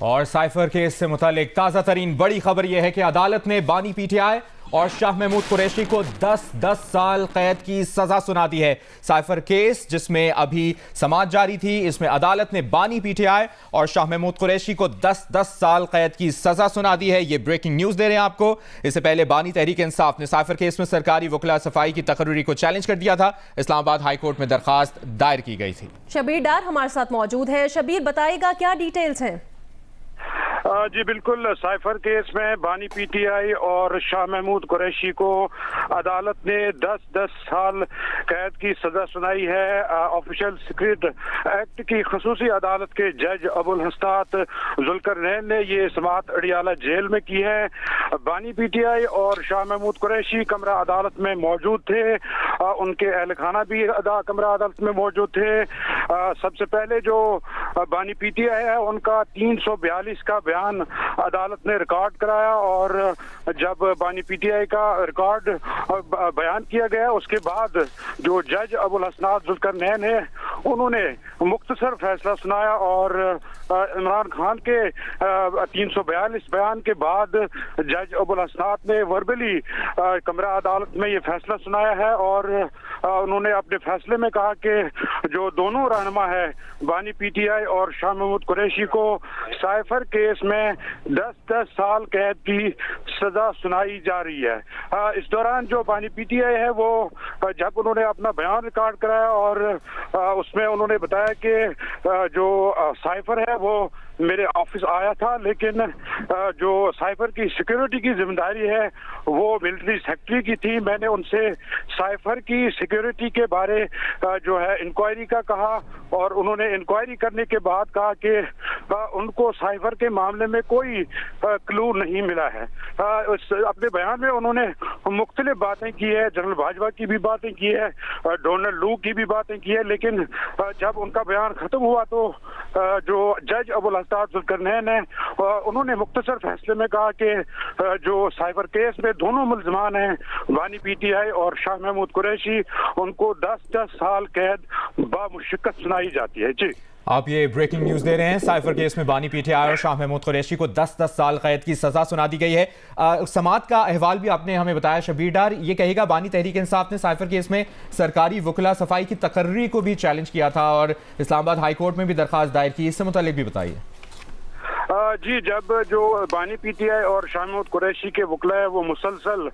اور cipher case سے متعلق تازہ ترین بڑی خبر یہ ہے کہ عدالت نے بانی پی ٹی آئی اور شاہ محمود قریشی کو 10 سال قید کی سزا سنا دی ہے۔ سائفر کیس جس میں ابھی سماعت جاری تھی، اس میں عدالت نے بانی پی ٹی آئی اور شاہ محمود قریشی کو 10 سال قید کی سزا سنا دی ہے۔ یہ بریکنگ نیوز دے رہے ہیں آپ کو۔ اس سے پہلے بانی تحریک انصاف نے سائفر کیس میں سرکاری وکلا صفائی کی تقرری کو چیلنج کر دیا تھا۔ اسلام آباد ہائی کورٹ میں درخواست دائر کی گئی تھی۔ شبیر ڈار ہمارے ساتھ موجود ہے۔ شبیر بتائے گا کیا ڈیٹیلز ہیں؟ جی بالکل، سائفر کیس میں بانی پی ٹی آئی اور شاہ محمود قریشی کو عدالت نے 10 سال قید کی سزا سنائی ہے۔ آفیشل سیکرٹ ایکٹ کی خصوصی عدالت کے جج ابو الحسنات ذوالقرنین نے یہ سماعت اڈیالہ جیل میں کی ہے۔ بانی پی ٹی آئی اور شاہ محمود قریشی کمرہ عدالت میں موجود تھے، ان کے اہل خانہ بھی کمرہ عدالت میں موجود تھے۔ سب سے پہلے جو بانی پی ٹی آئی ہے ان کا 342 کا بیان عدالت نے ریکارڈ کرایا، اور جب بانی پی ٹی آئی کا ریکارڈ بیان کیا گیا اس کے بعد جو جج ابو الحسنات ذوالقرنین ہے انہوں نے مختصر فیصلہ سنایا، اور عمران خان کے 342 بیان کے بعد جج ابو الحسنات نے وربلی کمرہ عدالت میں یہ فیصلہ سنایا ہے، اور انہوں نے اپنے فیصلے میں کہا کہ جو دونوں رہنما ہے بانی پی ٹی آئی اور شاہ محمود قریشی کو سائفر کیس میں 10 سال قید کی سزا سنائی جا رہی ہے۔ اس دوران جو بانی پی ٹی آئی ہے وہ جب انہوں نے اپنا بیان ریکارڈ کرایا اور اس میں انہوں نے بتایا کہ جو سائفر ہے وہ میرے آفس آیا تھا، لیکن جو سائفر کی سیکیورٹی کی ذمہ داری ہے وہ ملٹری سیکٹری کی تھی۔ میں نے ان سے سائفر کی سیکیورٹی کے بارے جو ہے انکوائری کا کہا، اور انہوں نے انکوائری کرنے کے بعد کہا کہ ان کو سائفر کے معاملے میں کوئی کلو نہیں ملا ہے۔ اپنے بیان میں انہوں نے مختلف باتیں کی ہے، جنرل باجوہ کی بھی باتیں کی ہے، ڈونلڈ لو کی بھی باتیں کی ہے، لیکن جب ان کا بیان ختم ہوا تو جو جج ابو الحسنات ذوالقرنین ہیں انہوں نے مختصر فیصلے میں کہا کہ جو سائبر کیس میں دونوں ملزمان ہیں بانی پی ٹی آئی اور شاہ محمود قریشی، ان کو 10 سال قید بامشقت سنائی جاتی ہے۔ جی آپ یہ بریکنگ نیوز دے رہے ہیں۔ سائفر کیس میں بانی پی ٹی آئی اور شاہ محمود قریشی کو 10 سال قید کی سزا سنا دی گئی ہے۔ سماعت کا احوال بھی آپ نے ہمیں بتایا شبیر ڈار۔ یہ کہے گا بانی تحریک انصاف نے سائفر کیس میں سرکاری وکلا صفائی کی تقرری کو بھی چیلنج کیا تھا اور اسلام آباد ہائی کورٹ میں بھی درخواست دائر کی، اس سے متعلق بھی بتائیے۔ جی، جب جو بانی پی ٹی آئی اور شاہ محمود قریشی کے وکلا ہے وہ مسلسل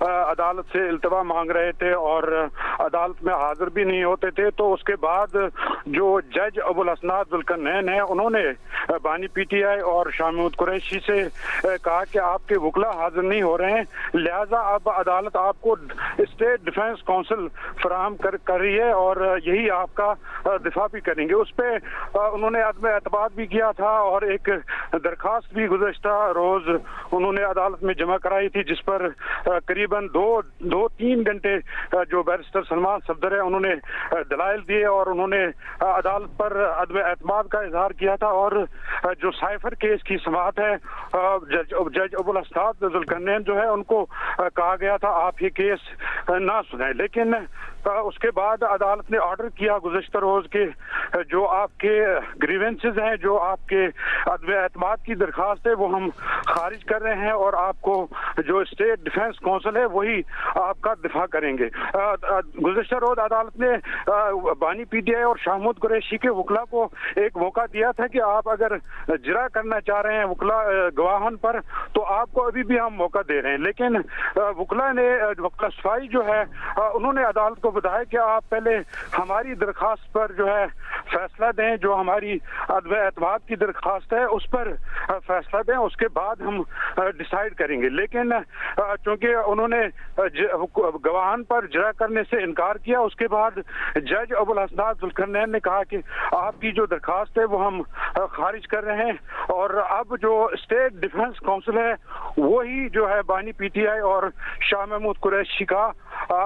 عدالت سے التوا مانگ رہے تھے اور عدالت میں حاضر بھی نہیں ہوتے تھے، تو اس کے بعد جو جج ابو الحسنات ذوالقرنین ہیں انہوں نے بانی پی ٹی آئی اور شاہ محمود قریشی سے کہا کہ آپ کے وکلا حاضر نہیں ہو رہے ہیں، لہذا اب عدالت آپ کو اسٹیٹ ڈیفنس کونسل فراہم کر رہی ہے اور یہی آپ کا دفاع بھی کریں گے۔ اس پہ انہوں نے عدم اعتماد بھی کیا تھا، اور ایک درخواست بھی گزشتہ روز انہوں نے عدالت میں جمع کرائی تھی، جس پر قریباً 2-3 گھنٹے جو بیرسٹر سلمان صفدر ہے انہوں نے دلائل دیے، اور انہوں نے عدالت پر عدم اعتماد کا اظہار کیا تھا، اور جو سائفر کیس کی سماعت ہے جج ابو الحسنات ذوالقرنین جو ہے ان کو کہا گیا تھا آپ یہ کیس نہ سنیں، لیکن اس کے بعد عدالت نے آرڈر کیا گزشتہ روز کے جو آپ کے گریونسز ہیں، جو آپ کے عدم اعتماد کی درخواست ہے وہ ہم خارج کر رہے ہیں، اور آپ کو جو اسٹیٹ ڈیفنس کونسل ہے وہی آپ کا دفاع کریں گے۔ گزشتہ روز عدالت نے بانی پی ٹی آئی اور شاہ محمود قریشی کے وکلا کو ایک موقع دیا تھا کہ آپ اگر جرا کرنا چاہ رہے ہیں وکلا گواہن پر تو آپ کو ابھی بھی ہم موقع دے رہے ہیں، لیکن وکلا صفائی جو ہے انہوں نے عدالت کو بتایا کہ آپ پہلے ہماری درخواست پر جو ہے فیصلہ دیں، جو ہماری عدم اعتماد کی درخواست ہے اس پر فیصلہ دیں، اس کے بعد ہم ڈیسائیڈ کریں گے، لیکن چونکہ انہوں نے گواہان پر جرا کرنے سے انکار کیا، اس کے بعد جج ابو الحسنات ذوالقرنین نے کہا کہ آپ کی جو درخواست ہے وہ ہم خارج کر رہے ہیں، اور اب جو اسٹیٹ ڈیفنس کونسل ہے وہی جو ہے بانی پی ٹی آئی اور شاہ محمود قریشی کا